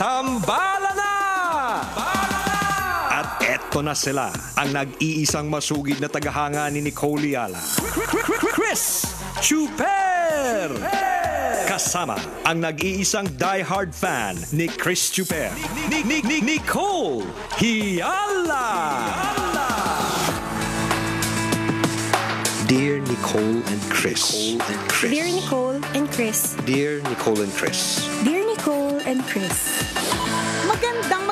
Tambala na! At eto na sila, ang nag-iisang masugid na tagahanga ni Nicole Yala. Chris Chuper! Kasama ang nag-iisang die-hard fan ni Chris Chuper, Nicole Yala! Dear Nicole and Chris. Dear Nicole and Chris. Dear Nicole and Chris. Dear Nicole and Chris. Magandang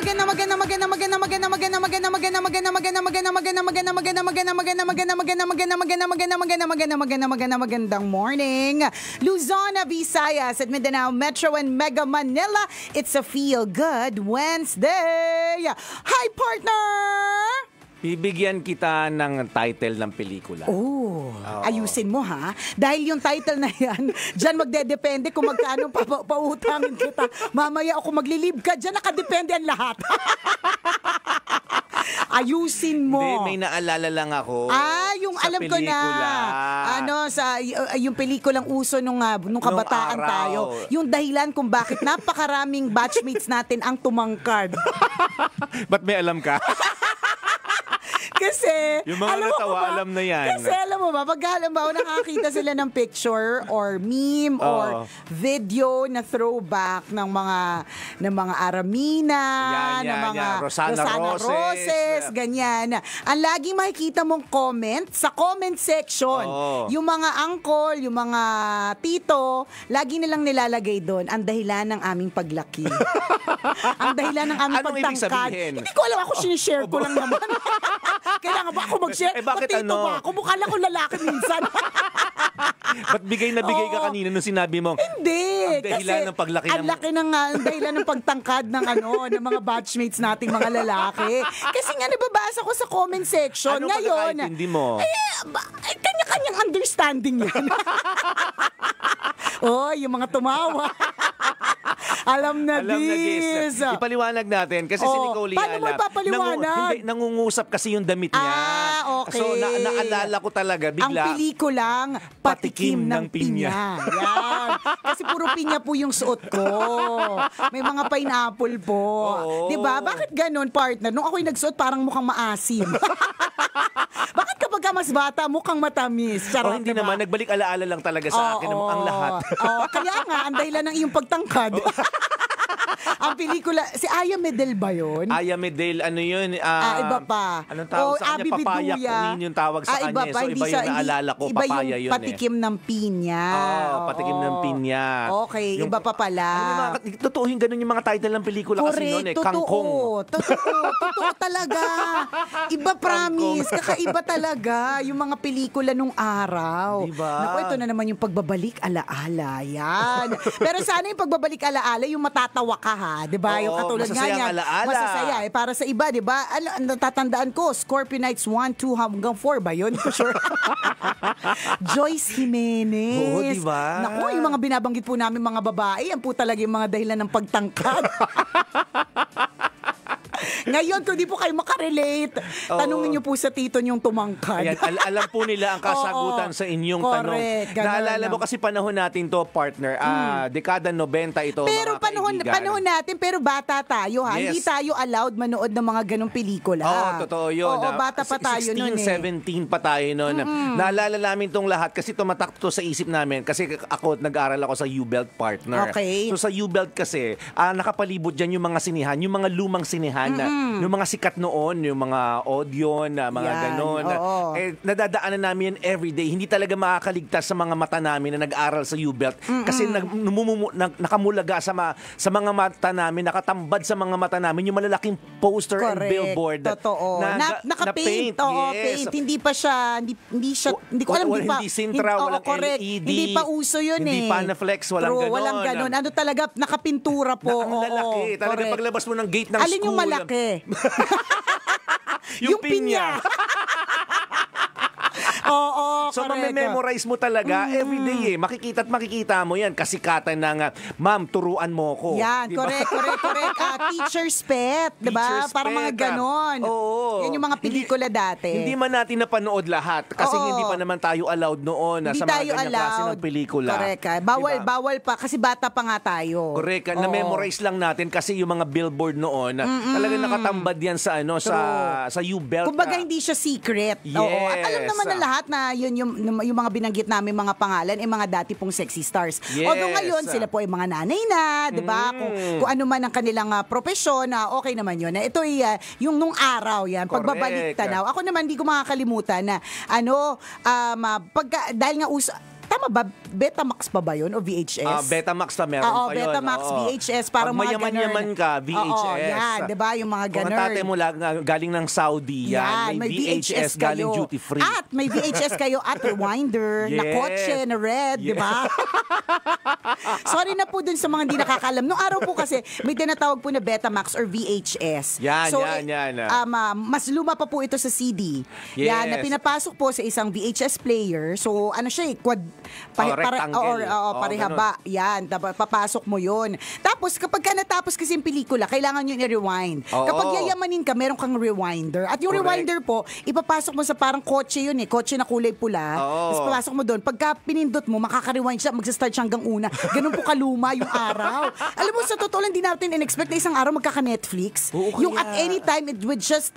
morning, Luzon, Visayas at Mindanao Metro and Mega Manila. It's a Feel Good Wednesday. Hi, partner! Bibigyan kita ng title ng pelikula. Ayusin mo ha. Dahil yung title na yan, dyan magdedepende kung magkano pautangin kita. Mamaya ako maglilib ka, dyan nakadepende ang lahat. Ayusin mo. Hindi, may naalala lang ako. Yung sa alam pelikula. ko na. Yung pelikulang uso nung kabataan araw. tayo. Yung dahilan kung bakit napakaraming batchmates natin ang tumangkad. Ba't may alam ka? Kasi, yung mga natawa, alam na yan. Kasi alam mo ba, pag halimbawa nakakita sila ng picture or meme or video na throwback ng mga Aramina, ng mga Rosana Roses, ganyan. Ang laging makikita mong comment sa comment section. Yung mga uncle, yung mga tito, lagi nilang nilalagay doon ang dahilan ng aming paglaki. Ang dahilan ng aming pagtangkad. Hindi ko alam, ako sinishare ko lang naman. Kailangan ba ako mag-share? Bakit ba ako? Mukha lang akong lalaki minsan. Ba't bigay na bigay ka kanina nung sinabi mo? Hindi. Ang dahilan ng paglaki ng... Ang dahilan ng pagtangkad ng mga batchmates nating mga lalaki. Kasi nga nababasa ko sa comment section. Ano ngayon, pagkakaintindi mo? Kanya-kanyang understanding yan. Yung mga tumawa. Alam na this. Ipaliwanag natin kasi si Nicole Yala. Paano mo ipapaliwanag? Nangungusap kasi yung damit niya. Okay. So naalala ko talaga bigla. Ang pelikulang Patikim ng Pinya. Yan. Kasi puro pinya po yung suot ko. May mga pineapple po. Diba? Bakit ganun, partner? Nung ako'y nagsuot, parang mukhang maasim. Bakit kapag ka mas bata, mukhang matamis? Charot, hindi diba? naman. Nagbalik alaala lang talaga sa akin ang lahat. Kaya nga, ang dahilan ng iyong pagtangkad. Ang pelikula, si Aya Medel ba yun? Aya Medel, ano yun? Iba pa. Anong tawag sa kanya? Papaya queen yung tawag sa iba kanya. Pa, So iba yung naalala ko, papaya yun Patikim ng Pinya. Patikim ng Pinya. Okay, iba pa pala. Totoo yung ganun yung mga title ng pelikula kasi noon Kangkong. Totoo talaga. Iba promise. Kakaiba talaga yung mga pelikula nung araw. Diba? Naku, ito na naman yung pagbabalik alaala. Yan. Pero sana yung pagbabalik alaala, yung matatawa ka ha. Diba? Yung katulad nga yan. Masasaya. Para sa iba, diba? Natatandaan ko, Scorpionites 1, 2 hanggang 4 ba yun? Sure. Joyce Jimenez. Diba? Naku, yung mga binabanggit po namin mga babae, yan po talaga yung mga dahilan ng pagtangkad. Ngayon, kung di po kayo makarelate, tanungin niyo po sa tito niyong tumangkad. Ayan, alam po nila ang kasagutan sa inyong tanong. Naalala mo kasi panahon natin to, partner, dekada 90 ito. Pero panahon natin, pero bata tayo ha. Yes. Hindi tayo allowed manood ng mga ganong pelikula. Totoo yun. Bata pa tayo 16, noon 17 pa tayo noon. Naalala namin tong lahat kasi tumatak to sa isip namin. Kasi ako, nag-aral ako sa U-Belt, partner. Okay. So sa U-Belt kasi, nakapalibot dyan yung mga sinihan, yung mga lumang sinihan na yung mga sikat noon, yung mga audio na mga ganon. Nadadaanan namin yan everyday. Hindi talaga makakaligtas sa mga mata namin na nag-aral sa U-Belt. Kasi nakamulaga sa mga mata namin, nakatambad sa mga mata namin yung malalaking poster and billboard. Totoo. Naka-paint. Yes. Paint. Hindi pa siya, hindi ko alam. Hindi Sintra, walang LED. Hindi pa uso yun Hindi Panaflex, walang ganon. Walang ganon. Ano talaga, nakapintura po. Ang lalaki. Talaga paglabas mo ng gate ng school. Alin yung malaki? yung pinya. Oo, So, correct. mamememorize mo talaga everyday Makikita at makikita mo yan. Kasikatan ng, ma'am, turuan mo ko. Yan, Diba? correct. Teacher's pet, di ba? Teacher's Para pet, mga ganon. Oo. Yan yung mga pelikula dati. Hindi man natin napanood lahat kasi Oo. hindi pa naman tayo allowed noon Hindi sa mga tayo ganyang klase allowed. ng pelikula. Correct. Diba? Bawal pa kasi bata pa nga tayo. Correct. Oo. Na-memorize lang natin kasi yung mga billboard noon, talagang nakatambad yan sa sa U-belt. Kumbaga hindi siya secret. Oo. At alam Yes. naman na lahat na yun yung mga binanggit namin mga pangalan ay mga dati pong sexy stars. Yes. Although ngayon sila po ay mga nanay na, 'di ba? Kung ano man ang kanilang profesyon, okay naman yun. Ito ay yung nung araw yan, Correct. pagbabalik tanaw. Ako naman hindi ko makakalimutan na dahil nga tama ba? Betamax pa ba yun o VHS? Betamax pa meron Oo, pa yun. Betamax, Oo. VHS, parang Pag mga mayaman-yaman ka, VHS. Oo, yan, di ba? Yung mga Kung ang ganun. tatay mo galing ng Saudi, yan. May VHS galing kayo. duty free. At may VHS kayo at rewinder na Yes. kotse na red, di ba? Sorry na po dun sa mga hindi nakakalam. Noong araw po kasi may tinatawag po na Betamax or VHS. Yan. Mas luma pa po ito sa CD. Yes. Yan, na pinapasok po sa isang VHS player. So, ano siya rectangle. Parehaba. Yan, papasok mo yun. Tapos, kapag ka natapos kasi yung pelikula, kailangan yun i-rewind. Oo. Kapag yayamanin ka, meron kang rewinder. At yung Correct. rewinder po, ipapasok mo sa parang kotse yun kotse na kulay pula. Oo. Tapos papasok mo doon. Pagka pinindot mo, makaka-rewind siya, magsa-start siya hanggang una. Ganun po kaluma yung araw. Alam mo, sa totoo lang, di natin in-expect na isang araw magkaka-Netflix. Oo, Yung kaya. at any time, it would just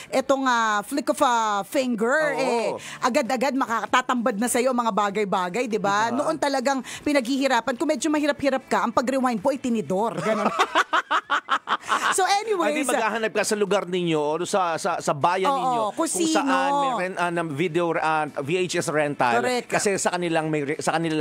etong flick of a finger, Oo. agad-agad makatatambad na sa'yo ang mga bagay-bagay, di ba? Diba? Noon talagang pinaghihirapan. Kung medyo mahirap-hirap ka, ang pag-rewind po ay tinidor. Ganon. So anyways, Hindi maghahanap ka sa lugar ninyo o sa bayan Oo, ninyo kung sino. saan may VHS rental. Correct. Kasi sa kanila lang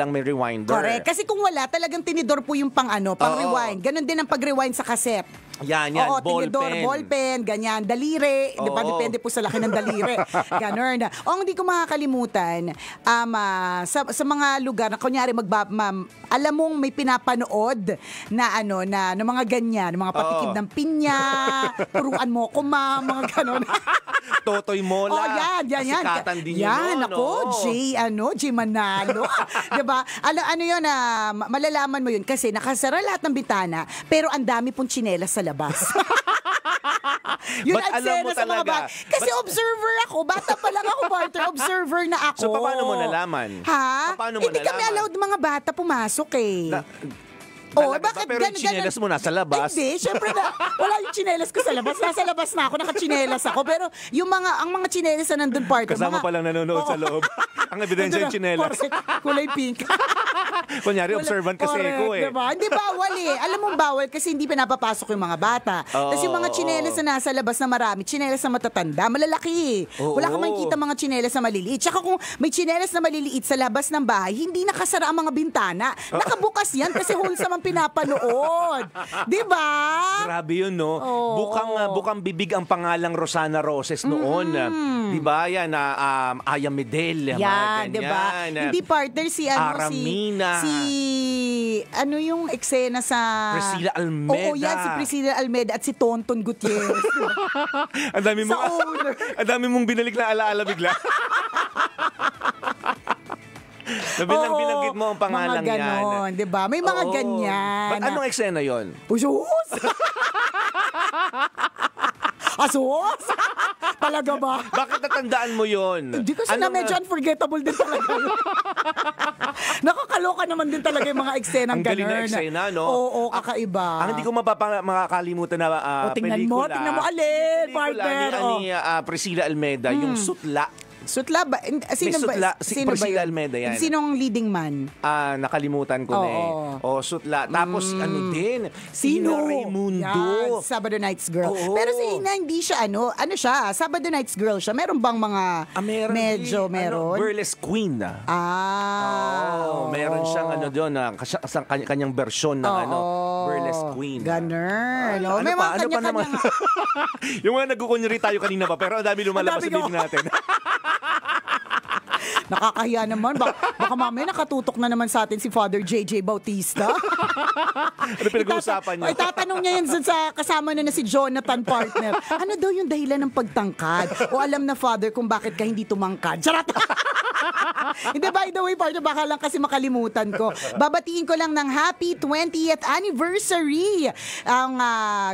may rewinder. correct. Kasi kung wala, talagang tinidor po yung pang-rewind. Ganon din ang pag-rewind sa cassette. Yan, Oo, ball tinidor, pen. ballpen, ganyan, daliri, di ba? Oo. Depende po sa laki ng daliri. Ganon. Hindi ko makakalimutan, sa mga lugar na kunyari alam mong may pinapanood na na mga ganyan, mga patikim ng pinya, turuan mo ko mga ganon. Totoy Mola. Oh, yan. Kasikatan din yun. Yan, ako, Jay Manalo. Diba? Ano yun, malalaman mo yun kasi nakasara lahat ng bintana, pero ang dami pong tsinelas sa labas. Yun But ang alam mo eksena sa mga talaga. Kasi observer ako. Bata pa lang ako, partner. Observer na ako. So, paano mo nalaman? Ha? Paano mo Hindi kami nalaman? allowed mga bata pumasok eh. Talaga ba? Pero yung tsinelas mo nasa labas? Hindi, syempre wala yung tsinelas ko sa labas. Nasa labas na ako, nakatsinelas ako. Pero ang mga tsinelas na nandun, partner. Kasama mga, palang nanonood sa loob. Ang ebidensya yung tsinelas. Kulay pink. Kunyari, observant kasi ko eh. Diba? Hindi bawal eh. Alam mo bawal kasi hindi pinapapasok yung mga bata. Oo, Tapos yung mga tsinelas na nasa labas na marami, tsinelas na matatanda, malalaki eh. Oo. Wala kang makikita mga tsinelas na maliliit. Tsaka kung may tsinelas na maliliit sa labas ng bahay, hindi nakasara ang mga bintana. Nakabukas yan kasi wholesome ang pinapanood. Diba? Grabe yun, no? Oo. Bukang bibig ang pangalang Rosana Roses noon. Diba? Yan, Aya Medel. Yan, diba? Hindi partner si Aramina. ano yung eksena sa Priscilla Almeda. Oo, yan si Priscilla Almeda at si Tonton Gutierrez. Ang dami mong, Sa owner. ang dami mong binalik na alaala bigla. Binanggit mo ang pangalang mga ganon, yan. di ba? May mga Oo. ganyan. Ba't anong eksena yon? Usus! Asus! Talaga ba? Bakit natandaan mo yon? Hindi kasi na medyo unforgettable din talaga. Nakakaloka naman din talaga yung mga eksenang Ang galing na ganun. eksena, no? Oo, kakaiba. Ang hindi ko makakalimutan na tingnan mo alin, partner. Ni Priscilla Almeda, yung Sutla. Sutla ba? Sino ba? Sino Priscilla ba yun? Almeda yan. Sinong leading man? Nakalimutan ko na eh. Sutla. Tapos ano din? Ina Raimundo. Yan, Sabado Nights Girl. Oo. Pero si Ina, hindi siya ano siya, Sabado Nights Girl siya. Meron bang mga Meron medyo din. meron? Burlesque Queen. Meron siyang doon, kanyang bersyon ng Burlesque Queen. Ganun. Ano May pa? mga Ano pa naman? Yung mga nagkukunyari tayo kanina pa, pero ang dami lumalabas sa Ang dami bibig natin. Nakakahiya naman. Baka mamaya nakatutok na naman sa atin si Father JJ Bautista. Ano pinag-uusapan niyo? Ay, tatanong niya yan sa kasama na si Jonathan, partner. Ano daw yung dahilan ng pagtangkad? O alam na, Father, kung bakit ka hindi tumangkad? Charot! Hindi, by the way, partner, baka lang kasi makalimutan ko. Babatiin ko lang ng happy 20th anniversary ang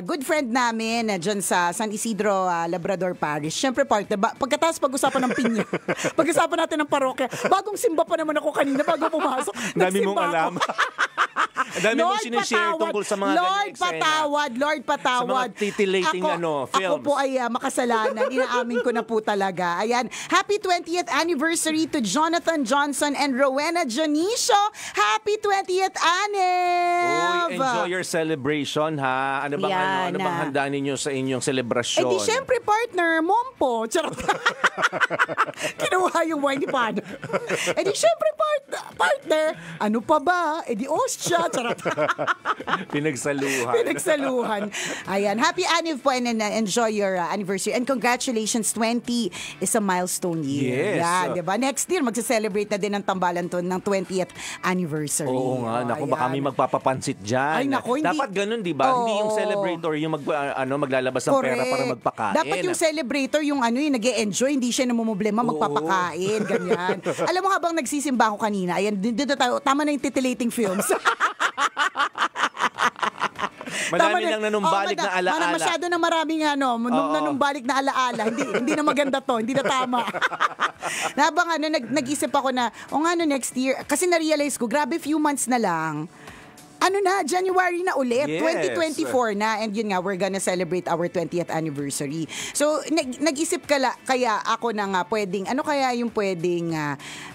good friend namin dyan sa San Isidro, Labrador Parish. Siyempre, partner, pagkatapos pag-usapan ng pinya, pag-usapan natin ng parokya, bagong simba pa naman ako kanina bago pumasok. Dami mong alam. Ang dami mong sinishare tungkol sa mga Lord patawad, Lord patawad. Sa mga titillating films. Ako po ay makasalanan. Inaamin ko na po talaga. Ayan, happy 20th anniversary to Jonathan Johnson and Rowena Janicio. Happy 20th Anev! Uy, enjoy your celebration, ha? Ano bang, ano bang handa ninyo sa inyong selebrasyon? Eh di syempre, partner, mompo. Charot. Kinuha yung wine ni partner. Eh di syempre, partner, ano pa ba? Eh di ostya. Charot. Pinagsaluhan. Ayan. Happy Anev po and enjoy your anniversary. And congratulations, 20 is a milestone year. Yes. Yan, diba? Next year, magse-celebrate na din ng tambalan to ng 20th anniversary. Oo nga. Naku, baka may magpapapansit dyan. Ay, naku, hindi. Dapat ganun, di ba? Hindi yung celebrator yung maglalabas ng pera para magpakain. Dapat yung celebrator yung yung nag-e-enjoy, hindi siya namumblema magpapakain. Ganyan. Alam mo, habang nagsisimba ako kanina, ayan, dito tayo, tama na yung titillating films. Madami lang nanumbalik na alaala. Masyado na maraming nanumbalik na alaala. Hindi na maganda to. Hindi na tama. Habang nag-isip ako na, next year, kasi na-realize ko, grabe few months na lang. January na ulit. Yes. 2024 na. And yun nga, we're gonna celebrate our 20th anniversary. So, nag-isip kaya ako na nga pwedeng, ano kaya yung pwedeng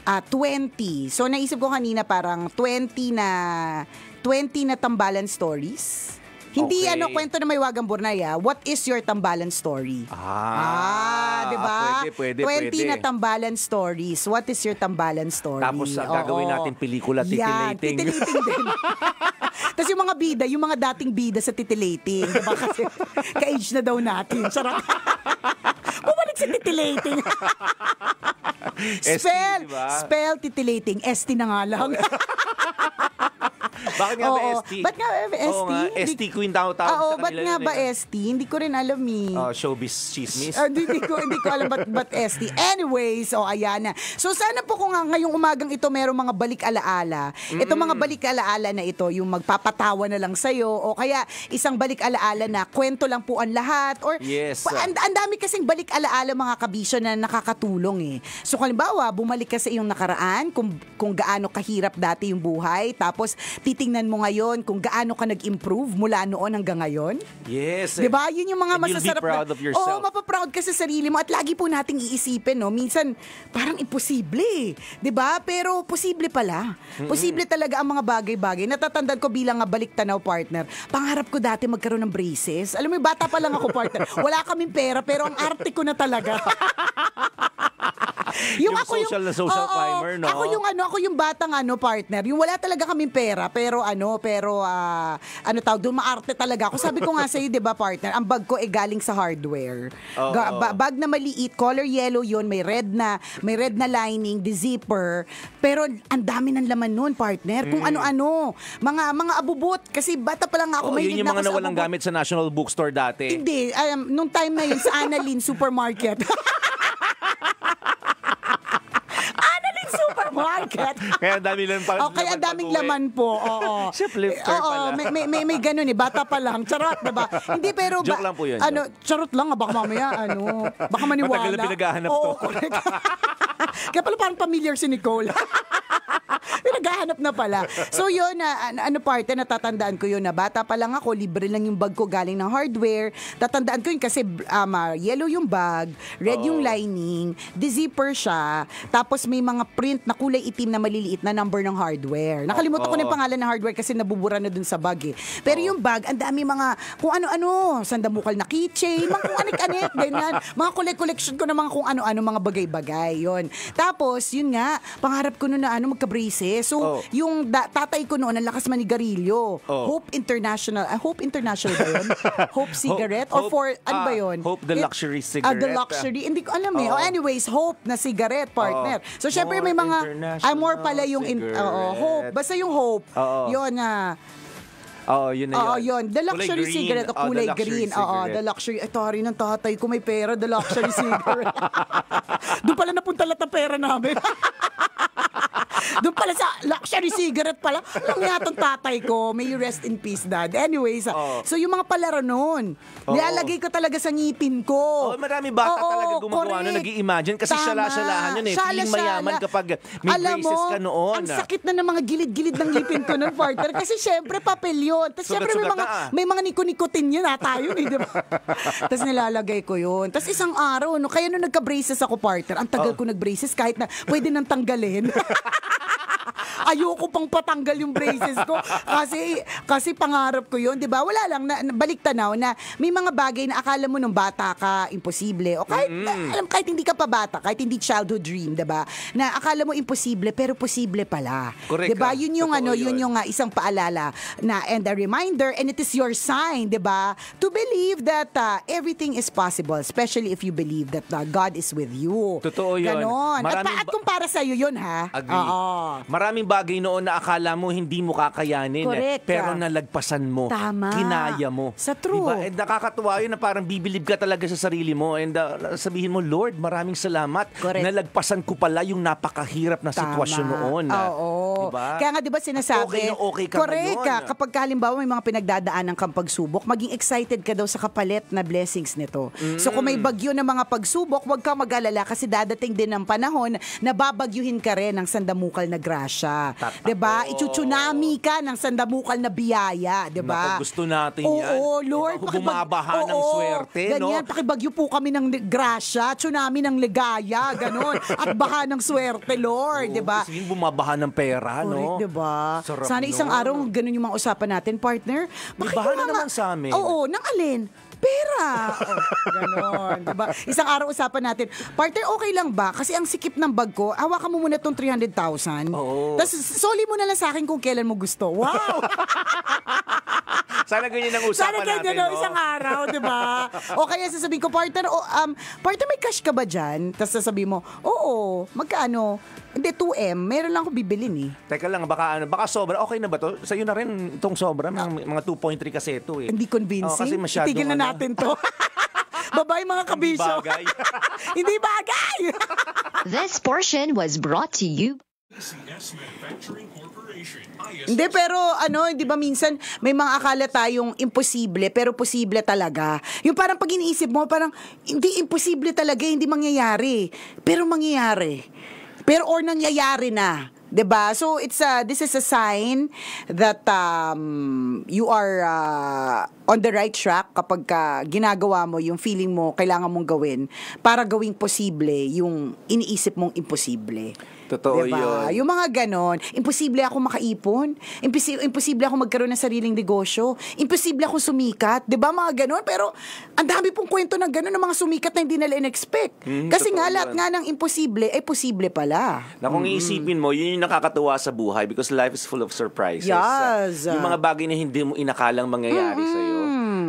20. So, naisip ko kanina parang 20 na tambalan stories. Hindi kwento na may wagang burnaya. What is your tambalan story? Di ba? Pwede. 20 na tambalan stories. What is your tambalan story? Tapos gagawin natin pelikula, titillating. Yan, titillating din. Tapos yung mga bida, yung mga dating bida sa titillating. Diba? Kasi ka-age na daw natin. Sarap. Bumalik sa titillating. Spell titillating. ST na nga lang. Bakit nga ba ST? Ba't nga ba ST? Oo nga, ST Queen tawag sa kanila. Ba't nga ba ST? Hindi ko rin alam showbiz chismis. Hindi ko alam ba't ST. Anyways, ayan na. So sana po kung ngayong umagang ito merong mga balik alaala. Itong mga balik alaala na ito, yung magpapatawa na lang sa'yo o kaya isang balik alaala na kwento lang po ang lahat. Or yes. Ang dami kasing balik alaala mga kabisyo na nakakatulong eh. So halimbawa, bumalik ka sa iyong nakaraan kung gaano kahirap dati yung buhay, tapos titingnan mo ngayon kung gaano ka nag-improve mula noon hanggang ngayon. Yes. Diba? Yun yung mga masasarap. You'll be proud of yourself. Mapaproud ka sa sarili mo at lagi po nating iisipin, minsan parang imposible. Diba? Pero posible pala. Posible talaga ang mga bagay-bagay. Natatandaan ko bilang balik tanaw partner. Pangarap ko dati magkaroon ng braces. Alam mo, bata pa lang ako partner. Wala kaming pera pero ang arte ko na talaga. yung social climber, no? Ako yung batang partner. Yung wala talaga kaming pera, pero doon maarte talaga ako. Sabi ko nga sa'yo, 'di ba, partner? Ang bag ko galing sa hardware. Bag na maliit, color yellow 'yon, may red na lining, the zipper. Pero ang dami ng laman noon, partner. Kung ano-ano, mga abubot kasi bata pa lang ako, may yun yung mga nawalang gamit sa National Bookstore dati. Hindi, nung time na yun sa Annalyn Supermarket. Supermarket. Kaya dami lang kaya daming laman po. Oo. Shoplifter pala. May ganun bata pa lang. Charot, diba? Hindi, pero joke lang po yun. Charot lang, baka mamaya, baka maniwala. Matagal na pinaghahanap to. Correct. Kaya pala parang familiar si Nicole. Naghahanap na pala. So yun, parte, natatandaan ko yun na bata pa lang ako, libre lang yung bag ko galing ng hardware. Tatandaan ko yun kasi yellow yung bag, red yung lining, di-zipper siya, tapos may mga print na kulay itim na maliliit na number ng hardware. Nakalimutan ko na yung pangalan ng hardware kasi nabubura na dun sa bag eh. Pero yung bag, ang dami mga kung ano-ano, sandamukal na keychain, mga kung anik-anik, ganyan. Mga collection ko na mga kung ano-ano, mga bagay-bagay, yun. Tapos, yun nga, pangarap ko noon na mag-braces. So, yung tatay ko noon, ang lakas manigarilyo. Hope International ba yun? Hope Cigarette? Ano ba yun? Hope the Luxury Cigarette. The Luxury. Hindi ko alam eh. Anyways, Hope na cigarette, partner. So, syempre may mga, more pala yung, Hope. Basta yung Hope. Yun na. Yun na yun. The Luxury Cigarette o kulay green. The Luxury. Ito rin ng tatay ko, may pera. The Luxury Cigarette. Doon pala napunta lahat ng pera namin. Doon pala sa luxury cigarette pala. Alam niya itong tatay ko. May you rest in peace, Dad. Anyways, so yung mga palaro nun, nilalagay ko talaga sa ngipin ko. Marami bata talaga gumagawa na nag-i-imagine kasi syala-syalahan yun eh. Feeling mayaman kapag may braces ka noon. Ang sakit na ng mga gilid-gilid ng ngipin ko nun, partner. Kasi syempre, papel yun. Tapos syempre may mga niko-nikotin yun tayo eh, di ba? Tapos nilalagay ko yun. Tapos isang araw, kaya nung nagka-braces ako, partner, ang tagal ko nag-braces kahit na pwede nang tanggalin. Ayoko pang patanggal yung braces ko kasi pangarap ko yun, 'di ba? Wala lang balik tanaw na may mga bagay na akala mo nung bata ka imposible o kahit hindi ka pa bata, kahit hindi childhood dream, 'di ba? Na akala mo imposible pero posible pala. 'Di ba? Yun yung yun yung isang paalala na and a reminder, and it is your sign, 'di ba? To believe that everything is possible, especially if you believe that God is with you. Totoo yun. Ganon. At kung para sa iyo yun, ha? Agree. Maraming bagay noon na akala mo hindi mo kakayanin. Correct. Pero nalagpasan mo. Tama. Kinaya mo. Sa true. Diba? And nakakatuwa yun na parang bibilib ka talaga sa sarili mo and sabihin mo, Lord, maraming salamat. Correct. Nalagpasan ko pala yung napakahirap na sitwasyon noon. Oo. Diba? Kaya nga diba sinasabi, okay ka correct ngayon. Kapag halimbawa may mga pinagdadaanan kang pagsubok, maging excited ka daw sa kapalit na blessings nito. So kung may bagyo na mga pagsubok, huwag kang mag-alala kasi dadating din ang panahon na babagyuhin ka rin ng sandamukal na grasya. Diba? Ichuchunami ka ng sandamukal na biyaya. Diba? Naku, gusto natin yan. Oo, Lord. Bumabaha ng swerte, ganyan, no? pakibagyo po kami ng grasya, tsunami ng ligaya, ganon. At baha ng swerte, Lord. Diba? Kasi yung bumabaha ng pera, no? Correct, diba? Sarap, sana isang araw, ganun yung mga usapan natin, partner. Baha na naman sa amin. Oo, nang alin? Pera. Ganon, diba? Isang araw usapan natin, partner, okay lang ba? Kasi ang sikip ng bag ko, hawakan mo muna tong 300,000. Oo. Tapos soli mo na lang sa akin kung kailan mo gusto. Wow! Sana ganyan ang usapan natin, Sana ganyan, no? Isang araw, di ba? O kaya sasabihin ko, partner, partner, may cash ka ba dyan? Tapos sasabihin mo, oo, magkano? Hindi, 2M, meron lang ako bibilin eh. Teka lang, baka sobra. Okay na ba to? Sa'yo na rin itong sobra. Mga 2.3 kasi ito eh. Hindi convincing. Kasi masyadong Itigil na natin to. Babae mga kabisyo. Hindi bagay. Hindi bagay. This portion was brought to you. Hindi, pero hindi ba minsan may mga akala tayong imposible pero posible talaga. Yung parang pag iniisip mo, parang hindi imposible talaga, hindi mangyayari. Pero mangyayari. Pero or nangyayari na. 'Di ba? So this is a sign that you are on the right track kapag ginagawa mo yung feeling mo kailangan mong gawin para gawing posible yung iniisip mong imposible. Totoo diba? yun. Yung mga ganon, imposible ako makaipon, imposible ako magkaroon ng sariling negosyo, imposible ako sumikat, di ba mga ganon? Pero ang dami pong kwento ng ganon ng mga sumikat na hindi nila in-expect. Kasi nga lahat nga ng imposible ay posible pala. Na kung iisipin mo, yun yung nakakatuwa sa buhay because life is full of surprises. Yes. Yung mga bagay na hindi mo inakalang mangyayari sa'yo.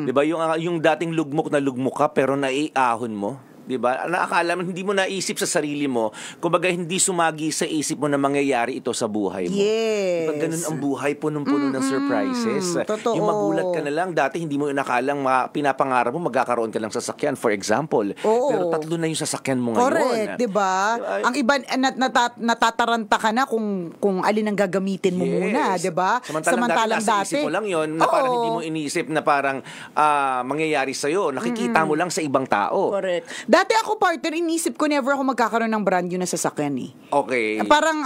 Di ba? Yung dating lugmok na lugmok ka pero naiahon mo. Diba? Naakala mo, hindi mo naisip sa sarili mo, kumbaga hindi sumagi sa isip mo na mangyayari ito sa buhay mo. Yes. Diba ganun ang buhay, punong-puno ng surprises. Totoo. Yung magulat ka na lang, dati hindi mo inakalang pinapangarap mo, magkakaroon ka lang sasakyan, for example. Oo. Pero 3 na yung sasakyan mo ngayon. Correct, diba? Ang iba, natataranta ka na kung alin ang gagamitin mo muna, diba? Samantalang dati, isip mo lang yun, na parang hindi mo inisip na parang mangyayari sa'yo. Nakikita mo lang sa ibang tao. Correct. Dati ako, partner, inisip ko never ako magkakaroon ng brand new na sasakyan eh. Okay. Parang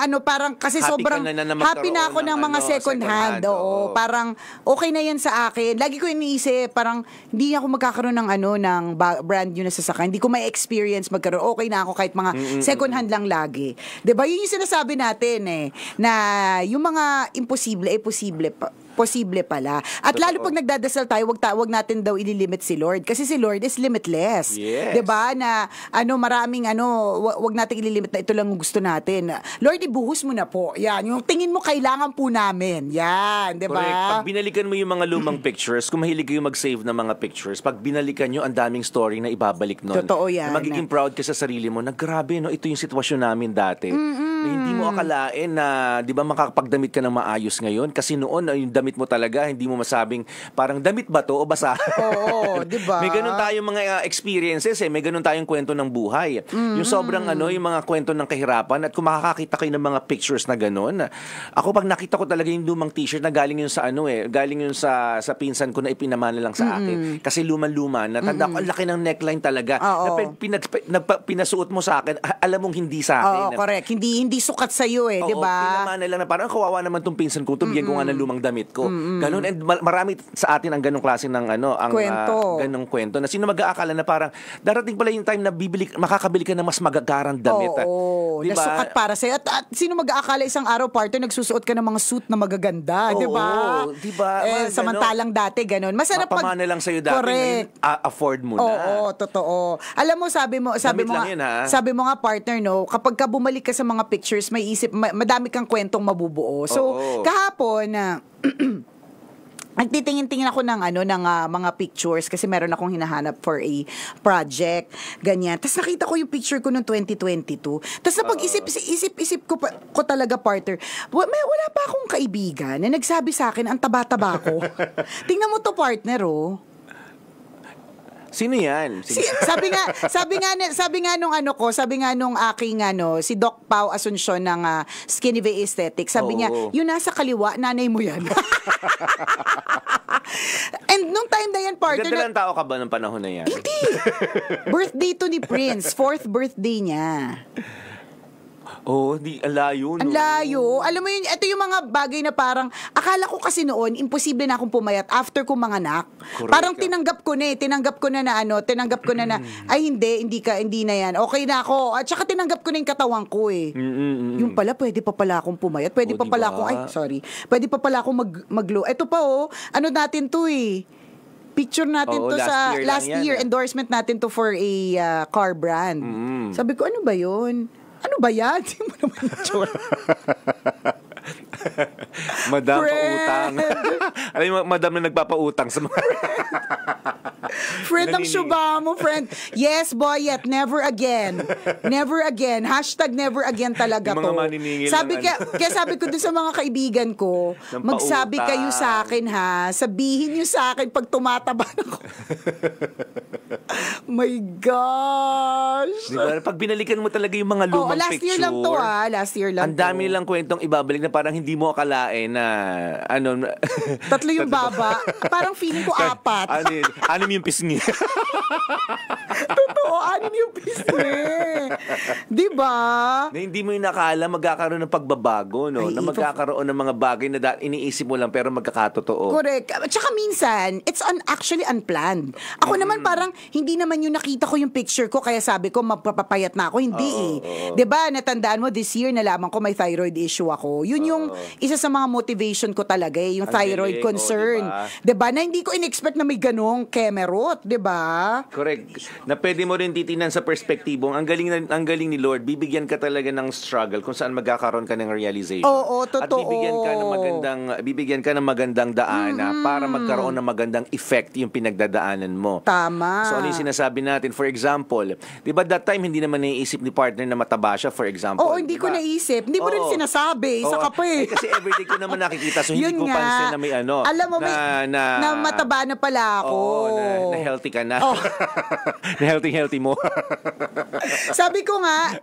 kasi Happy sobrang ka na happy na ako ng mga second hand. Oo, parang okay na yan sa akin. Lagi ko iniisip, parang hindi ako magkakaroon ng ng brand new na sasakyan. Hindi ko may experience magkaroon. Okay na ako kahit mga second hand lang lagi. 'Di ba? Yun yung sinasabi natin na yung mga imposible ay posible pala. At lalo pag nagdadasal tayo, wag natin daw ililimit si Lord kasi si Lord is limitless. Yes. 'Di ba? Na maraming wag nating ililimit na ito lang ang gusto natin. Lord, ibuhos mo na po. Yan, yung tingin mo kailangan po namin. Yan, 'di ba? Correct. Pag binalikan mo yung mga lumang pictures, kung mahilig kayo mag-save ng mga pictures, pag binalikan nyo, ang daming story na ibabalik nun. Totoo yan. Na magiging proud ka sa sarili mo na grabe, no, ito yung sitwasyon namin dati. Hindi mo akalain na, di ba, makakapagdamit ka ng maayos ngayon? Kasi noon, yung damit mo talaga, hindi mo masabing, parang damit ba to o basa? Oo, di ba? May ganun tayong mga experiences May ganun tayong kwento ng buhay. Yung sobrang yung mga kwento ng kahirapan at kung makakakita kayo ng mga pictures na ganun. Ako pag nakita ko talaga yung lumang t-shirt na galing yun sa galing yun sa pinsan ko na ipinamana lang sa akin. Kasi luman-luma. Natanda ko, ang laki ng neckline talaga. Na pinasuot mo sa akin, alam mong hindi sa akin. Oo, correct. Hindi sukat sa iyo di ba? Pinamana lang na parang kawawa naman tong pinsan ko, bigyan ko nga ng lumang damit ko. Ganun, and marami sa atin ang ganung klase ng ang kwento. Ganung kwento. Na sino mag-aakala na parang darating pala yung time na makakabili ka ng mas magagarang damit. Oo, diba? nasukat para sa'yo. At sino mag-aakala isang araw, partner, nagsusuot ka ng mga suit na magaganda, di ba? Oo, diba? Samantalang dati, ganun. Masarap mapamana lang sa'yo dati, correct. Afford mo na. Oo, totoo. Alam mo, sabi mo nga, partner, kapag ka bumalik ka sa mga pictures, may isip, madami kang kwentong mabubuo. So, kahapon, nagtitingin-tingin ako ng mga pictures kasi meron akong hinahanap for a project, ganyan. Tapos nakita ko yung picture ko noong 2022. Tapos napag-isip ko talaga, partner, wala pa akong kaibigan na nagsabi sa akin, ang taba-taba ko. Tingnan mo to, partner, Sino yan? Sabi nga nung aking si Doc Pao Asuncion ng Skinny Bay Aesthetics, sabi niya, yung nasa kaliwa, nanay mo yan. And nung time na yan, partner, ganda lang tao ka ba ng panahon na yan? Hindi. Birthday to ni Prince. 4th birthday niya. Ang layo, no? Ang layo. Alam mo yun, ito yung mga bagay na parang, akala ko kasi noon, imposible na akong pumayat after kong manganak. Correct. Parang tinanggap ko na ay hindi na yan. Okay na ako. At saka tinanggap ko na yung katawan ko Yung pala, pwede pa pala akong pumayat. Pwede pa pala akong, pwede pa pala akong mag-glow. Ito pa natin to picture natin to sa last year, endorsement natin to for a car brand. Sabi ko, ano ba yun? Ano ba yan? Hindi mo naman itsura. Madam, pautang. Alam mo, madam na nagpapautang sa mga... Friend ng syuba mo, friend. Yes, boy, yet never again. Never again. Hashtag never again talaga yung to. mga maniningil Kaya sabi ko dun sa mga kaibigan ko, magsabi kayo sa akin sabihin nyo sa akin pag tumataba ako. My gosh. Diba? Pag binalikan mo talaga yung mga lumang last picture. Year lang to last year lang. Ang dami lang kwentong ibabalik na parang hindi mo akalain na tatlo yung baba. Parang feeling ko 4. Anim yung pisngi. Totoo, 6 yung pisngi. Diba? Na hindi mo yung nakala magkakaroon ng pagbabago, no? Na magkakaroon ng mga bagay na iniisip mo lang pero magkakatotoo. Correct. Tsaka minsan, it's actually unplanned. Ako naman parang hindi naman yung nakita ko yung picture ko kaya sabi ko magpapapayat na ako. Hindi Diba? Natandaan mo this year nalaman ko may thyroid issue ako. Yun yung isa sa mga motivation ko talaga yung thyroid concern. Diba? Na hindi ko in-expect na may ganong kemerot. Diba? Correct. Na pwede mo rin titingnan sa perspektibong ang galing ni Lord, bibigyan ka talaga ng struggle kung saan magkakaroon ka ng realization. Oo, totoo. At bibigyan ka ng magandang daan para magkaroon ng magandang effect yung pinagdadaanan mo. Tama. So ano yung sinasabi natin? For example, di ba that time hindi naman naiisip ni partner na mataba siya, for example. Oo, hindi ko naisip. Hindi mo rin sinasabi. Isa ka pa kasi everyday ko naman nakikita so hindi ko nga. pansin na may alam mo, na mataba na pala ako. Na healthy ka na. Na healthy mo. Sabi ko nga,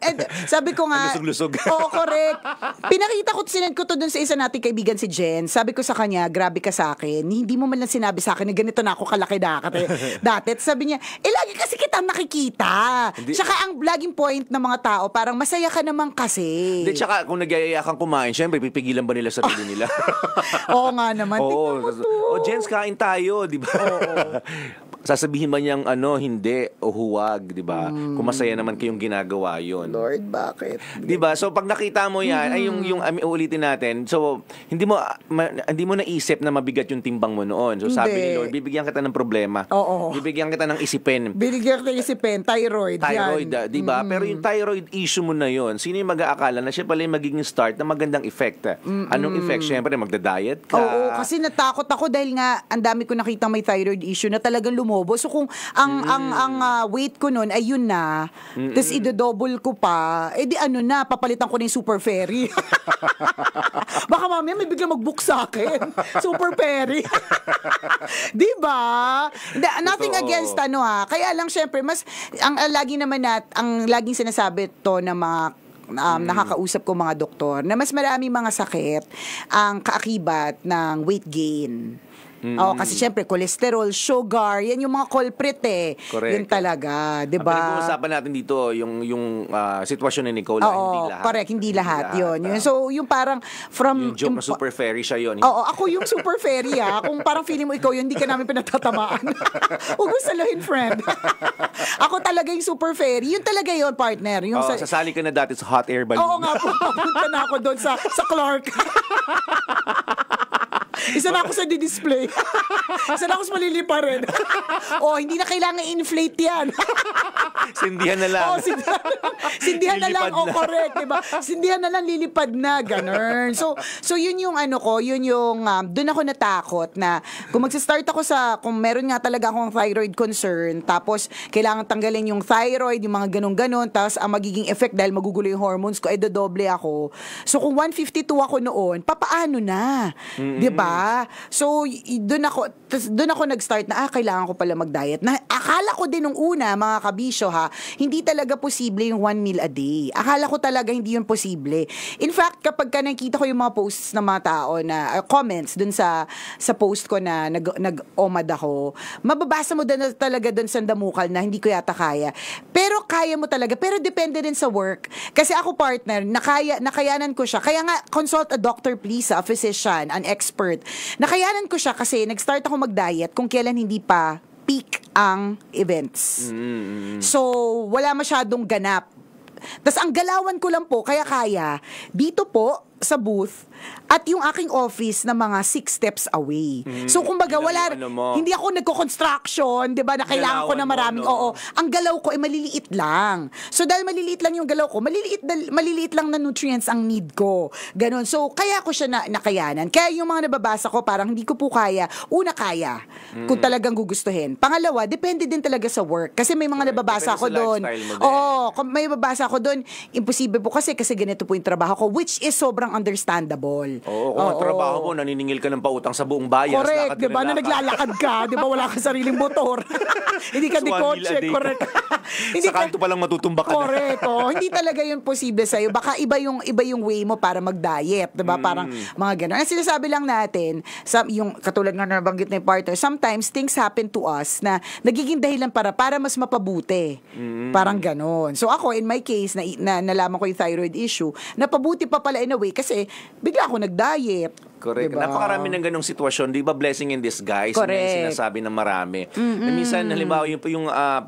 lusog-lusog. Oo, correct. Pinakita ko, sinend ko to dun sa isa nating kaibigan si Jen. Sabi ko sa kanya, grabe ka sa akin. Hindi mo man lang sinabi sa akin na ganito na ako kalaki dati. Sabi niya, lagi kasi kitang nakikita. Tsaka ang laging point ng mga tao, parang masaya ka naman kasi. Hindi, tsaka kung nagyayaya kang kumain, syempre, pipigilan ba nila sarili nila? Oo nga naman. Tingnan mo to. Jens, kain tayo, di ba? Oo. Sasabihin ba niyang hindi o huwag, di ba? Kung masaya naman kayong ginagawa yon. Lord, bakit? Di ba? So pag nakita mo yan, ay yung ulitin natin. So hindi mo naisip na mabigat yung timbang mo noon. So sabi ni Lord, bibigyan kita ng problema. Oo. Bibigyan kita ng isipin. Bibigyan kita ng isipin, thyroid. Di ba? Pero yung thyroid issue mo na yon, sino yung mag-aakala na siya pala yung magiging start na magandang effect? Anong effect? Syempre, magda-diet ka. Oo, kasi natakot ako dahil nga ang dami ko nakitang may thyroid issue na talagang tumobo. So kung ang weight ko noon ay yun na, tapos i-double ko pa, di papalitan ko na yung Super Fairy. Baka mamaya may biglang mag-book sa akin. Super Fairy. Diba? Nothing against Kaya lang syempre, mas, ang laging sinasabi to na mga nakakausap ko mga doktor na mas marami mga sakit ang kaakibat ng weight gain. Kasi syempre cholesterol, sugar, yan yung mga culprit Correct. Yun talaga, 'di Ang ba? pinag-uusapan natin dito yung sitwasyon ni Nicole, hindi lahat. Correct, hindi lahat 'yun. So yung parang from yung joke na Super Fairy siya 'yon. Oo, ako yung Super Fairy kung parang feeling mo ikaw yun, hindi ka namin pinatatamaan. Huwag mo salahin, friend. Ako talaga yung Super Fairy. Yun talaga yun, partner. Yung sasali ka na dati sa hot air balloon. Oo nga po, papunta na ako doon sa Clark. Isa na ako sa di-display. Isa na ako sa maliliparin. Hindi na kailangan inflate yan. Sindihan na lang. Sindihan na lang. Correct, diba? Sindihan na lang, lilipad na, ganun. So yun yung yun yung, doon ako natakot na kung magsa-start ako kung meron nga talaga akong thyroid concern, tapos kailangan tanggalin yung thyroid, yung mga ganun-ganun, tapos ang magiging effect dahil magugulo yung hormones ko, dodoble ako. So kung 152 ako noon, papaano na? Diba? So, doon ako nag-start na, kailangan ko pala mag-diet. Na, akala ko din nung una, mga kabisyo hindi talaga posible yung 1 meal a day. Akala ko talaga hindi yun posible. In fact, kapag nakita ko yung mga posts ng mga tao na, comments dun sa post ko na nag-omad ako, mababasa mo talaga dun sa damukal na hindi ko yata kaya. Pero kaya mo talaga. Pero depende din sa work. Kasi ako, partner, nakayanan ko siya. Kaya nga, consult a doctor please, a physician, an expert. Nakayanan ko siya kasi nag-start ako mag-diet kung kailan hindi pa peak ang events. So, wala masyadong ganap. Tas ang galawan ko lang po, kaya dito po sa booth at yung aking office na mga 6 steps away. So kumbaga hindi ako nagko-construction, 'di ba? Na kailangan ko na maraming ang galaw ko ay maliliit lang. So dahil maliliit lang yung galaw ko, maliliit lang na nutrients ang need ko. Ganon. So kaya ko siya nakayanan. Kaya yung mga nababasa ko parang hindi ko po kaya. Una kaya kung talagang gugustuhin. Pangalawa, depende din talaga sa work. Kasi may mga nababasa ko doon. May mababasa ko doon. Imposible po kasi ganito po yung trabaho ko, which is sobrang understandable. Kung ang trabaho mo, naniningil ka ng pautang sa buong bayan. Correct, di ba? Na naglalakad ka, di ba? Wala ka sariling motor. Hindi ka di kotse, correct. Sa kanto pa lang matutumba ka correct, hindi talaga yun posible sa'yo. Baka iba yung way mo para mag-diet, di ba? Parang mga gano'n. Ang sinasabi lang natin, yung katulad nga na nabanggit na yung partner, sometimes things happen to us na nagiging dahilan para mas mapabuti. Parang gano'n. So ako, in my case, na nalaman ko yung thyroid issue, napabuti pa pala in a way kasi bigla ako nag-diet. Correct. Diba? Napakarami ng ganong sitwasyon. Di ba blessing in disguise? Correct. Yung sinasabi ng marami. Na minsan, halimbawa, yung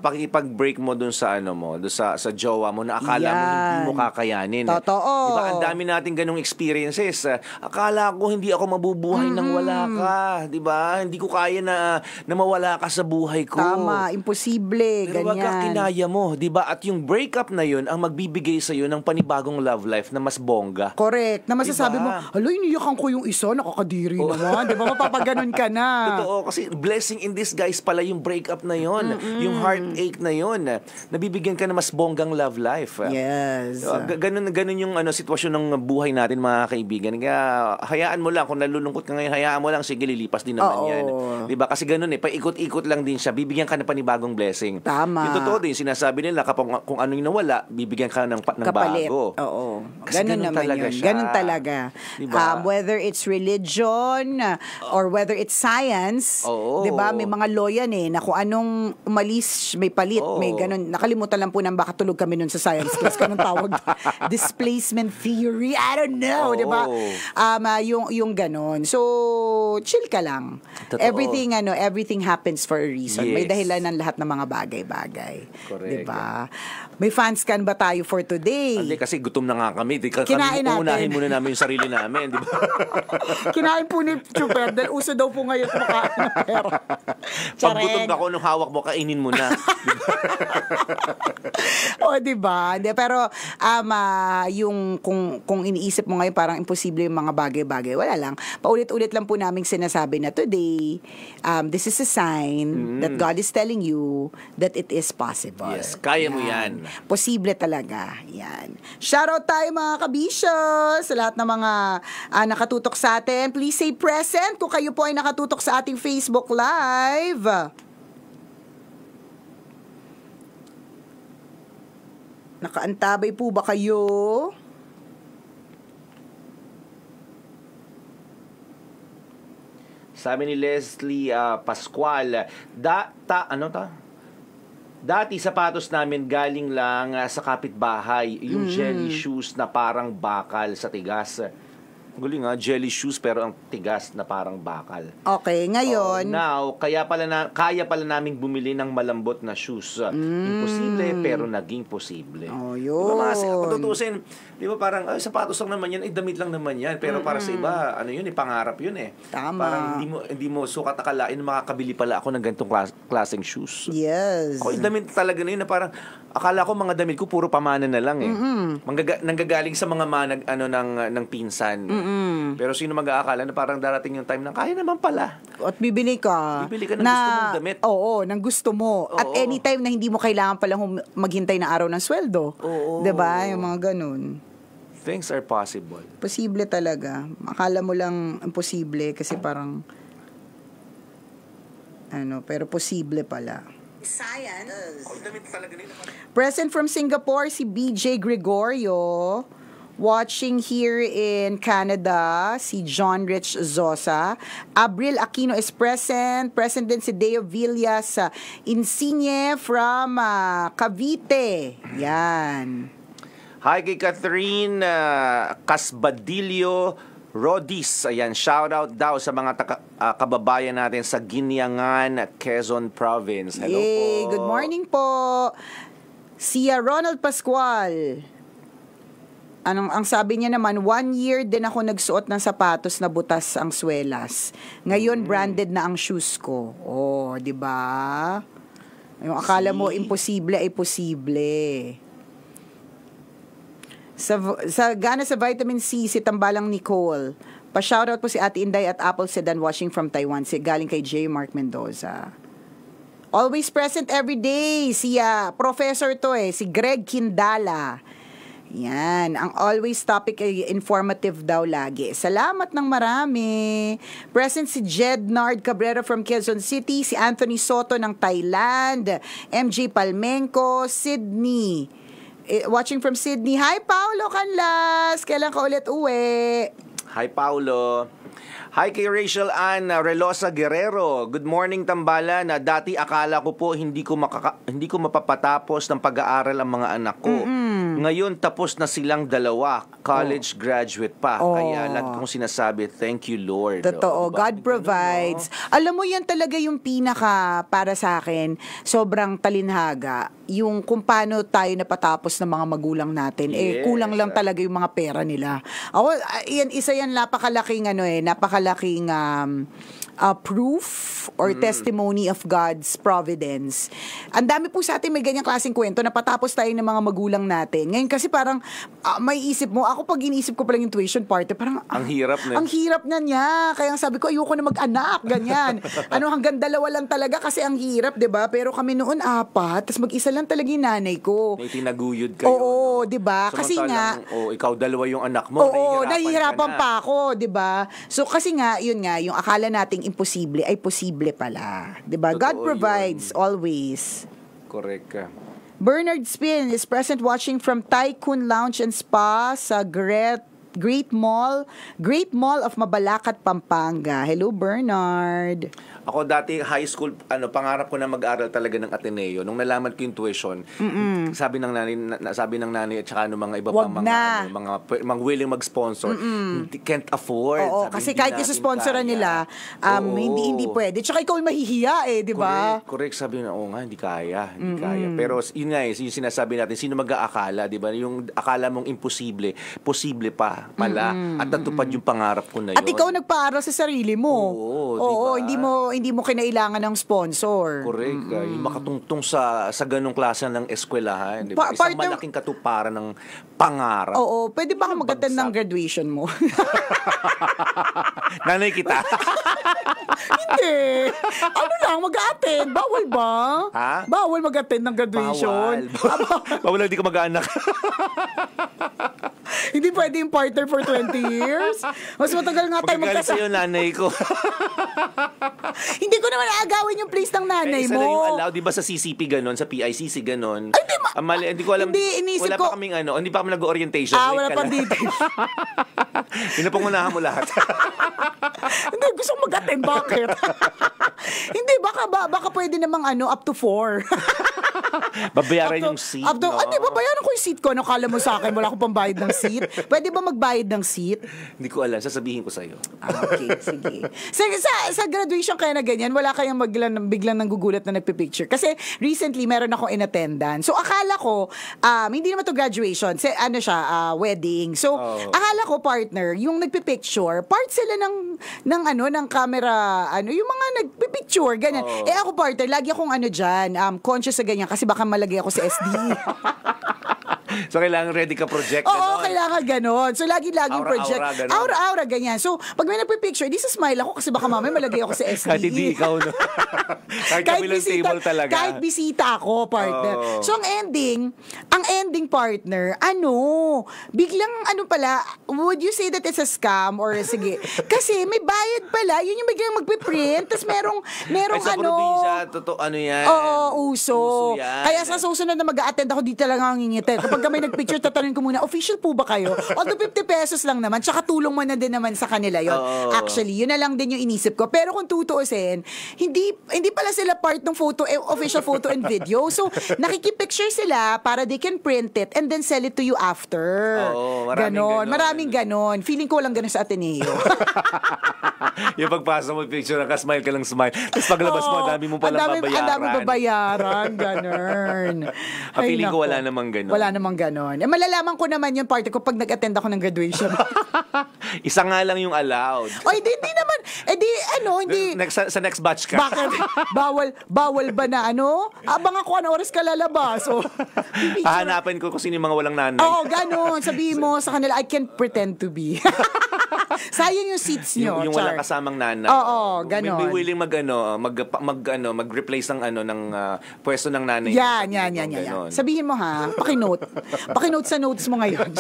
pakipag-break mo dun sa dun sa jowa mo na akala mo hindi mo kakayanin. Totoo. Di ba? Ang dami natin ganong experiences. Akala ko hindi ako mabubuhay nang wala ka. Di ba? Hindi ko kaya na mawala ka sa buhay ko. Tama. Imposible. Pero wag ka kinaya mo. Di ba? At yung breakup na yun ang magbibigay sa'yo ng panibagong love life na mas bongga. Correct. Na masasabi mo, iniyakan ko yung isa, nakakadiri naman. Di ba? Mapapaganon ka na. Totoo. Kasi blessing in disguise pala yung breakup na yun. Yung heartache na yun. Nabibigyan ka na mas bonggang love life. Yes. Ganun yung sitwasyon ng buhay natin, mga kaibigan. Kaya hayaan mo lang. Kung nalulungkot ka ngayon, hayaan mo lang. Sige, lilipas din naman yan. Di ba? Kasi ganun paikot-ikot lang din siya. Bibigyan ka na panibagong blessing. Tama. Yung totoo din, sinasabi nila kapag kung ano yung nawala, bibigyan ka ng kapalit. Bago. Oo. Kasi ganun naman talaga yun. siya. Ganun talaga. Diba? Whether it's religion or whether it's science, 'di ba? May mga law yan na kung anong umalis may palit, may ganun. Nakalimutan lang po nang baka tulog kami nun sa science class kanang tawag displacement theory. I don't know, 'di ba? Yung ganun. So, chill ka lang. Totoo. Everything happens for a reason. Yes. May dahilan ng lahat ng mga bagay-bagay. Correct. 'Di ba? May fans can ba tayo for today? Hindi, kasi gutom na nga kami. Kinain natin. Unahin muna namin yung sarili namin, di ba? Kinain po ni Chuper dahil uso daw po ngayon kumakain ng pera. Pag gutom ka ko nung hawak mo, kainin mo na. O, diba? Pero, yung kung iniisip mo ngayon, parang imposible yung mga bagay-bagay. Wala lang. Paulit-ulit lang po namin sinasabi na today, this is a sign that God is telling you that it is possible. Yes, kaya mo yan. Posible talaga. Yan. Shoutout tayo mga kabisyo sa lahat ng mga nakatutok sa atin. Please say present kung kayo po ay nakatutok sa ating Facebook Live. Nakaantabay po ba kayo? Sabi ni Leslie Pascual, dati sapatos namin galing lang sa kapitbahay, yung jelly shoes na parang bakal sa tigas. Guling jelly shoes pero ang tigas na parang bakal. Okay, ngayon. Now, kaya pala naming bumili ng malambot na shoes. Imposible pero naging posible. Oh, yun. Kung tutusin, di ba parang sapatos lang naman yan, damit lang naman yan. Pero para sa iba, ano yun, pangarap yun eh. Tama. Parang hindi mo sukat akalain makakabili pala ako ng ganitong klaseng shoes. Yes. Ako, yung damit talaga na yun na parang akala ko mga damit ko puro pamana na lang eh. Nanggagaling sa mga manag ng pinsan. Pero sino mag-aakala na parang darating yung time na kaya naman pala. At bibili ka. Bibili ka ng gusto mong damit. Oo, ng gusto mo. Oo. At anytime na hindi mo kailangan palang maghintay na araw ng sweldo. Oo. Diba? Yung mga ganun. Things are possible. Posible talaga. Akala mo lang imposible kasi parang pero posible pala. Science. Present from Singapore, si BJ Gregorio. Watching here in Canada, si John Rich Zosa. Abril Aquino is present. Present din si Deo Villas Insigne from Cavite. Yan. Hi kay Catherine Casbadillo Rodis. Ayan, shout out daw sa mga kababayan natin sa Guinyangan, Quezon Province. Hello po. Good morning po. Si Ronald Pascual. Ang sabi niya naman, 1 year din ako nagsuot ng sapatos na butas ang swelas. Ngayon, branded na ang shoes ko. Oh, di ba? Yung akala mo imposible ay posible. Sa gana sa vitamin C, si Tambalang Nicole. Pa-shoutout po si Ate Inday at Apple Sedan watching from Taiwan. Galing kay J. Mark Mendoza. Always present every day. Si professor to si Greg Kindala. Yan. Ang always topic ay informative daw lagi. Salamat ng marami. Present si Jednard Cabrera from Quezon City, si Anthony Soto ng Thailand, MJ Palmenco, Sydney. Watching from Sydney. Hi, Paolo Canlas. Kailan ka ulit uwi? Hi, Paolo. Hi kay Rachel Ann Relosa Guerrero. Good morning, Tambalan. Dati akala ko po hindi ko mapapatapos ng pag-aaral ang mga anak ko. Ngayon tapos na silang dalawa, college graduate pa. Kaya lahat kong sinasabi, thank you Lord. Totoo, God provides. Alam mo yan talaga yung pinaka para sa akin, sobrang talinhaga. Yung kung paano tayo napatapos ng mga magulang natin. Yes. Kulang lang talaga yung mga pera nila. Ako, isa yan napakalaking napakalaking proof or testimony of God's providence. Ang dami po sa atin may ganyang klaseng kwento na patapos tayo ng mga magulang natin. Ngayon kasi parang may isip mo, ako pag iniisip ko pa lang yung tuition party, parang ang hirap na. Ang hirap na niya. Kaya sabi ko, ayoko na mag-anak, ganyan. Hanggang 2 lang talaga kasi ang hirap, 'di ba? Pero kami noon 4, tapos mag-isa lang talaga yung nanay ko. May tinaguyod kayo. Oo, 'di ba? Kasi nga ikaw 2 yung anak mo, nahihirapan pa ako, 'di ba? So kasi nga, yun nga, yung akala nating imposible ay posible pala. 'Di ba? God provides always. Correct ka. Bernard Spin is present watching from Tycoon Lounge and Spa sa Great Mall of Mabalacat, Pampanga. Hello, Bernard. Ako dati high school, pangarap ko na mag-aral talaga ng Ateneo. Nung nalaman ko yung tuition, sabi ng nanay at saka mga iba pang mga willing mag-sponsor, can't afford. Oo, kasi kahit isa-sponsoran nila, hindi pwede. Tsaka ikaw mahihiya di ba? Correct. Sabi na, nga, hindi kaya. Pero yun nga yung sinasabi natin, sino mag-aakala, di ba? Yung akala mong imposible, posible pa. pala. At natupad yung pangarap ko na yun. At ikaw nagpaaral sa sarili mo. Oo, diba? hindi mo kinailangan ng sponsor. Correct. Yung makatungtong sa ganong klase ng eskwelahan. Diba? Isang malaking katuparan ng pangarap. Oo, pwede ba ka mag-attend ng graduation mo? Nanay kita. Hindi. Ano lang, mag-attend. Bawal ba? Ha? Bawal mag-attend ng graduation. Bawal lang di ka mag-anak. Hindi pwede yung partner for 20 years. Mas matagal nga tayo magkagalit sa'yo nanay ko. Hindi ko naman aagawin yung place ng nanay isa mo. na yung allow, di ba sa CCP ganon, sa PICC ganon. Ay, hindi ko alam. Hindi, inisip wala ko. pa kaming hindi pa kami nag-orientation. Wala pang detail. Pinapangunahan mo lahat. Hindi, gusto ko mag-attend. Bakit? Hindi, baka pwede namang up to 4. Babayaran yung seat, no? Hindi, babayaran ko yung seat ko. Ano kala mo sa akin? Wala akong pambayad ng seat. Pwede ba magbayad ng seat? Hindi ko alam. Sasabihin ko sa'yo. Okay, sige. Sa graduation kaya na ganyan, wala kayang biglang nanggugulat na nagpipicture. Kasi recently, meron akong in attendance. So, akala ko, hindi naman to graduation. Wedding. So, akala ko, partner, yung nagpipicture, part sila ng camera, yung mga nagpipicture, ganyan. Ako, partner, lagi akong conscious sa ganyan kasi baka malagay ako sa SD. So, kailangan ready ka project. Oo, kailangan ganon. So, laging project. Aura, Ganyan. So, pag may nagpipicture, di sa smile ako kasi baka mamaya malagay ako sa SD. Kahit hindi ikaw, no? Kahit kabilang table talaga. Kahit bisita ako, partner. So, ang ending partner, biglang pala, would you say that it's a scam or sige? Kasi may bayad pala, yun yung biglang magpiprint, tapos merong Ay, sa probinsya, yan? Oo, uso. Yan. Kaya sa susunod na mag-a-attend ako, di talaga ang ngingiti. Kapag may nag-picture, tatanungin ko muna, official po ba kayo? Although 50 pesos lang naman, tsaka tulong mo na din naman sa kanila yon. Actually, yun na lang din yung inisip ko. Pero kung tutuusin, hindi pala sila part ng official photo and video. So, nakikipicture sila para they can print it and then sell it to you after. Maraming ganon. Feeling ko lang ganon sa Ateneo. Yung pagpasa mo picture, smile ka lang smile. Tapos paglabas mo, ang dami mo palang babayaran. Ang dami babayaran. Ganon. Feeling ko wala namang ganon. Wala namang ganon. Malalaman ko naman yung party ko pag nag-attend ako ng graduation. Isa nga lang yung allowed. Hindi naman. Hindi. Sa next batch ka. Bakit? Bawal ba na Abang ako oras ka lalabas. Hahanapin ko kung sino yung mga walang nanay. Oo, ganon. Sabihin mo sa kanila, I can't pretend to be. Sayang yung seats nyo. Yung walang kasamang nanay. Oo, ganon. May willing mag-replace ng pwesto ng nanay. Yan. Sabihin mo pakinote. Pakinote sa notes mo ngayon.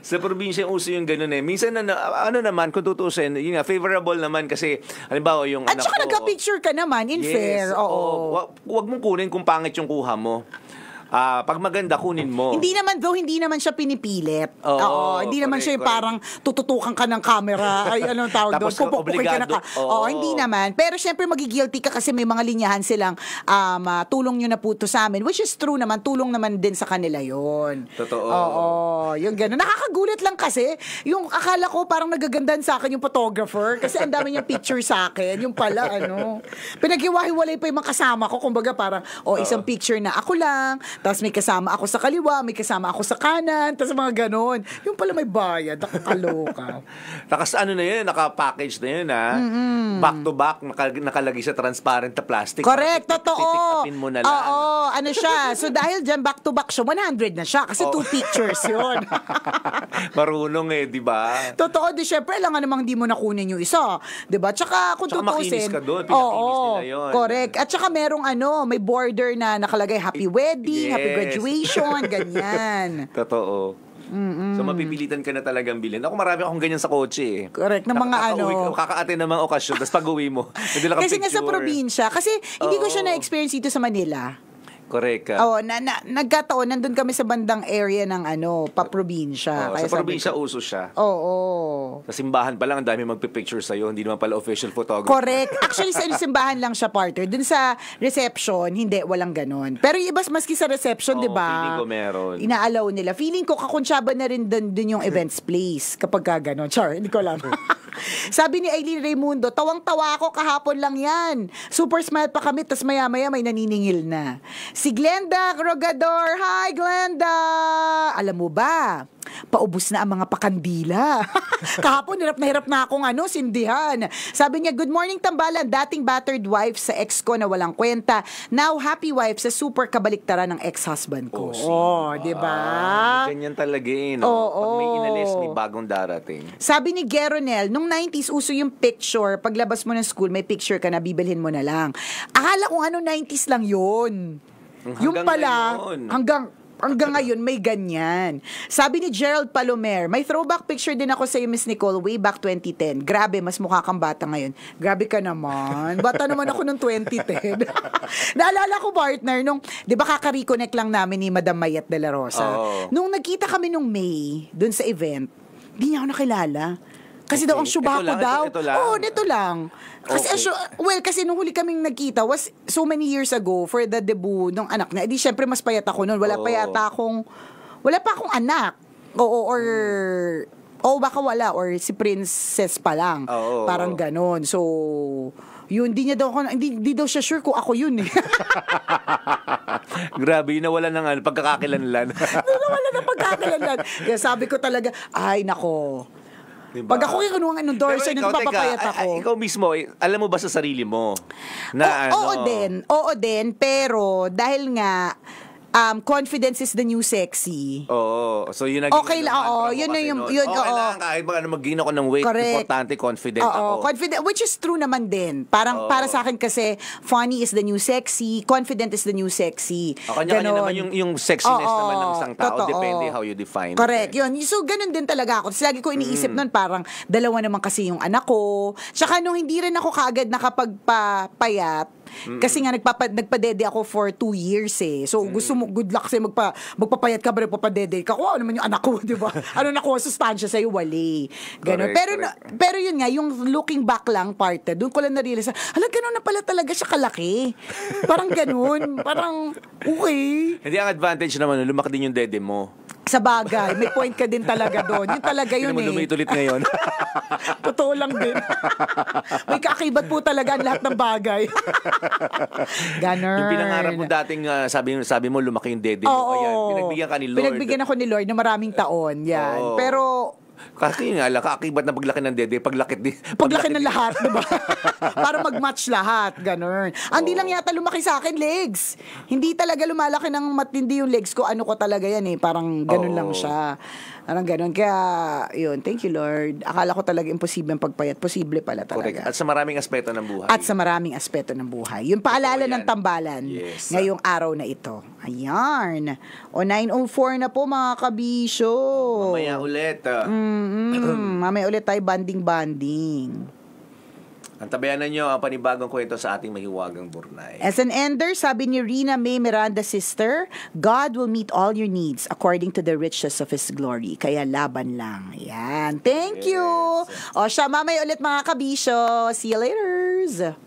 Sa probinsya, uso yung gano'n eh. Minsan naman, kung tutusin, yun nga, favorable naman kasi, halimbawa yung At saka nagka-picture ka naman, fair. Oo. Huwag mong kunin kung pangit yung kuha mo. Pag maganda, kunin mo. Hindi naman siya pinipilit. Hindi naman siya correct. parang tututukan ka ng camera. Ay, anong tawag doon? Pupukukin ka na hindi naman. Pero syempre magigilty ka kasi may mga linyahan silang tulong nyo na po to sa amin. Which is true naman. Tulong naman din sa kanila yon. Totoo. Yung gano'n. Nakakagulat lang kasi. Yung akala ko parang nagagandahan sa akin yung photographer kasi ang dami niyang picture sa akin. Yung pala, pinaghiwa-hiwalay pa yung mga kasama ko. Kumbaga parang, isang picture na ako lang. Tapos may kasama ako sa kaliwa, may kasama ako sa kanan, tapos mga ganon. Yung pala may bayad, nakakaloka. Naka-package na yun, Back to back, nakalagay sa transparent na plastic. Correct, totoo. Titikapin mo na lang. Siya. So dahil dyan, back to back siya, 100 na siya. Kasi 2 pictures yun. Marunong di ba? Totoo, syempre, lang namang hindi mo nakunin yung isa. Di ba? Tsaka kung tutusin. Makinis ka doon, pinakinis nila yun. Correct. At tsaka merong may border na nakalagay happy wedding, happy graduation, ganyan. Totoo. So mapipilitan ka na talagang bilhin. Ako marami akong ganyan sa kotse eh. Correct, ng mga Kakaate ng mga okasyon, tapos pag-uwi mo. Kasi nga sa probinsya, kasi hindi ko siya na-experience dito sa Manila. Correct. Nagkataon, nandun kami sa bandang area ng paprobinsya. Sa probinsya uso siya. Oo. Sa simbahan pa lang, ang dami magpipicture sa'yo. Hindi naman pala official photographer. Correct. Actually, sa simbahan lang siya, partner. Dun sa reception, hindi, walang ganon. Pero yung iba, maski sa reception, di ba? Feeling ko meron. Inaalaw nila. Feeling ko, kakuntsaba na rin dun yung events place kapag ka ganon. Char, hindi ko alam. Sabi ni Aileen Raimundo, tawang-tawa ako, kahapon lang yan. Super smile pa kami, tas maya-maya may naniningil na. Si Glenda Rogador, hi Glenda! Alam mo ba, paubos na ang mga pakandila. Kahapon, hirap na akong sindihan. Sabi niya, good morning tambalan, dating battered wife sa ex ko na walang kwenta. Now, happy wife sa super kabaliktaran ng ex-husband ko. Di ba? Ganyan talaga no? Pag may inalis, may bagong darating. Sabi ni Geronel, nung 90s, uso yung picture. Paglabas mo ng school, may picture ka na, bibilhin mo na lang. Akala ko 90s lang yun. Yung pala, hanggang ngayon, may ganyan. Sabi ni Gerald Palomer, may throwback picture din ako sa iyo, Miss Nicole, way back 2010. Grabe, mas mukha kang bata ngayon. Grabe ka naman. Bata naman ako nung 2010. Naalala ko, partner, nung, di ba kaka-reconnect lang namin ni Madam Mayet de la Rosa? Nung nagkita kami nung May, dun sa event, hindi niya ako nakilala. Kasi daw ang syubako daw. Nito lang. Kasi kasi nung huli kaming nagkita was so many years ago for the debut ng anak niya. Edi syempre mas payat ako noon. Wala pa akong anak. Baka wala or si princess pa lang. Parang ganon. So yun, hindi daw siya sure kung ako yun eh. Grabe, nawala ng pagkakakilanlan. Nawala ng pagkakakilanlan. Kaya sabi ko talaga, ay nako. Diba? Pag ako yung endorser, nagpapapayat ako. Ikaw mismo, alam mo ba sa sarili mo? Na, Oo din, pero dahil nga, confidence is the new sexy. So yun okay lang, yun na yung lang, kahit mag-gain ako ng weight, importante, confident ako. Confident, which is true naman din. Parang para sa akin kasi, funny is the new sexy, confident is the new sexy. Kanya-kanya naman yung sexiness naman ng isang tao, depende how you define it. Correct, yun. So ganun din talaga ako. Lagi ko iniisip nun, parang dalawa naman kasi yung anak ko. Tsaka nung hindi rin ako kaagad nakapagpapayat, kasi nga nagpadede ako for 2 years eh. So gusto mo, good luck sa'yo magpapayat ka ba nagpapadede ka? Ano naman yung anak ko, di ba? Ano nakuha sustansya sa'yo? Wali. Ganun. Pero yun nga, yung looking back lang part, doon ko lang na-realize, ganun na pala talaga siya kalaki. Parang ganun. Parang okay. Hindi, ang advantage naman, lumaki din yung dede mo. Sa bagay, may point ka din talaga doon. Yun talaga yun Hindi mo lumitulit ngayon. Totoo lang din. May kaakibat po talaga ang lahat ng bagay. Ganun. Yung pinangarap mo dating, sabi mo, lumaki yung dede mo. Ayan, pinagbigyan ka ni Lord. Pinagbigyan ako ni Lord na maraming taon. Yan. Pero kasi nga, kaakibat na paglaki ng dede, paglaki ng lahat, diba? Para mag-match lahat, ganun. Hindi lang yata lumaki sa akin legs. Hindi talaga lumalaki ng matindi yung legs ko. Ano ko talaga yan eh, parang ganun lang siya. Parang ganun. Kaya, yun, thank you Lord. Akala ko talaga imposible ang pagpayat. Posible pala talaga. Correct. At sa maraming aspeto ng buhay. Yung paalala ng tambalan ngayong araw na ito. Ayan. 9:04 na po mga kabisyo. Mamaya ulit. Mamaya ulit tayo banding. Antabayanan nyo ang panibagong kwento sa ating mahiwagang Burnay. As an ender, sabi ni Rina May Miranda sister, God will meet all your needs according to the riches of His glory. Kaya laban lang. Yan. Thank you. Siya, mamaya ulit mga kabisyo. See you later.